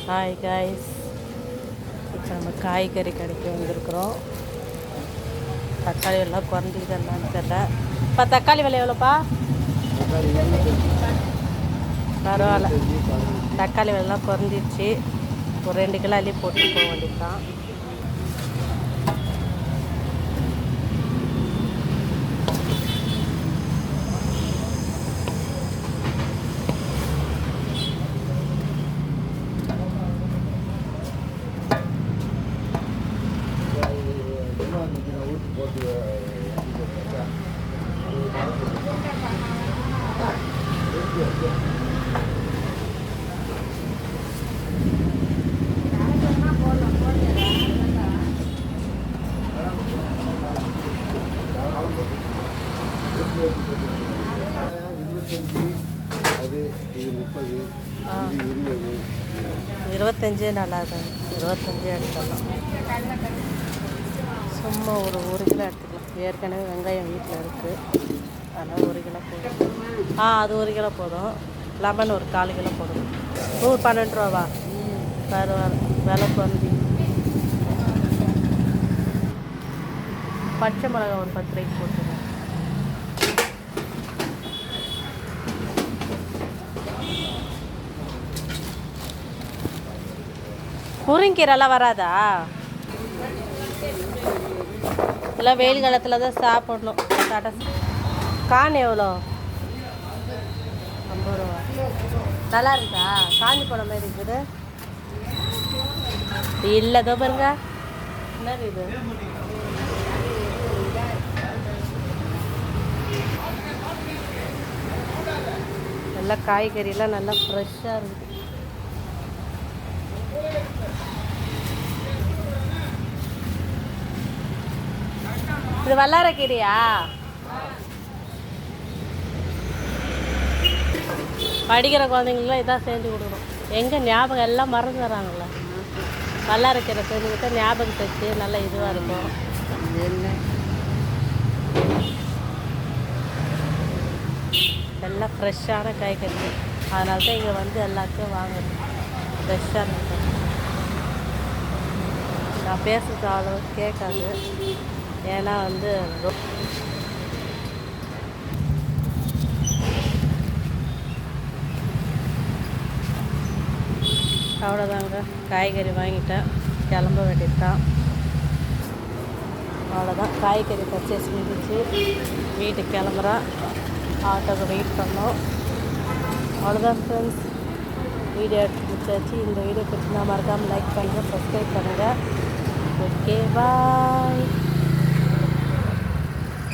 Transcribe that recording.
Hi guys, இப்போ நம்ம காய்கறி கடைக்கு வந்திருக்கிறோம். தக்காளி எல்லாம் குறைஞ்சிக்கிட்டேன்னு தெரியல. இப்போ தக்காளி விலை எவ்வளோப்பா? பரவாயில்ல, தக்காளி விலைலாம் குறைஞ்சிடுச்சு. ஒரு 2 கிலோ அள்ளி போட்டு போக வேண்டியது தான். அது 30, 25 நல்லா இருக்கும். 25 எடுத்துக்கலாம். சும்மா ஒரு 1 கிலோ எடுத்துக்கலாம். ஏற்கனவே வெங்காயம் வீட்டில் இருக்குது, அதனால் 1 கிலோ போதும். அது 1 கிலோ போதும். லெமன் ஒரு 1/4 கிலோ போதும். 12 ரூபாவா? பரவாயில்ல, விலை குறைஞ்சி. பச்சை மிளகா ஒரு 10 ரூபாய்க்கு போட்டுருங்க. முருங்கீரைலாம் வராதா? எல்லாம் வெயில் காலத்தில் தான் சாப்பிடணும். கான் எவ்வளோ? 50 ரூபா. நல்லா இருக்கா? காஞ்சி போன மாதிரி இருக்குது. இல்லை தோ பாருங்க, என்ன இது? நல்லா காய்கறிலாம் நல்லா ஃப்ரெஷ்ஷாக இருக்குது. இது வல்லாரக்கீரையா? படிக்கிற குழந்தைங்களுக்குலாம் இதான் செஞ்சு கொடுக்கணும். எங்கே ஞாபகம் எல்லாம் மறந்துடுறாங்கள. வல்லாரக்கீரை செஞ்சுக்கிட்ட ஞாபகம் வச்சு நல்லா இதுவாக இருக்கும். எல்லாம் ஃப்ரெஷ்ஷான காய்கறி, அதனால தான் இங்கே வந்து எல்லாத்தையும் வாங்கணும். ஃப்ரெஷ்ஷாக இருக்கும். நான் பேசுகிறது அவ்வளோ கேட்காது, ஏன்னா வந்து அவ்வளோதாங்க. காய்கறி வாங்கிட்டேன், கிளம்ப வேண்டியது தான். அவ்வளோதான், காய்கறி பர்ச்சேஸ் முடிஞ்சிச்சு. வீட்டுக்கு கிளம்புறேன். ஆட்டோக்கு வெயிட் பண்ணோம். அவ்வளோதான் ஃப்ரெண்ட்ஸ், வீடியோ எடுத்து முடிச்சாச்சு. இந்த வீடியோ பிடிச்சிருந்தா மறக்காமல் லைக் பண்ணுங்கள், சப்ஸ்கிரைப் பண்ணுங்கள். ஓகே, பாய்.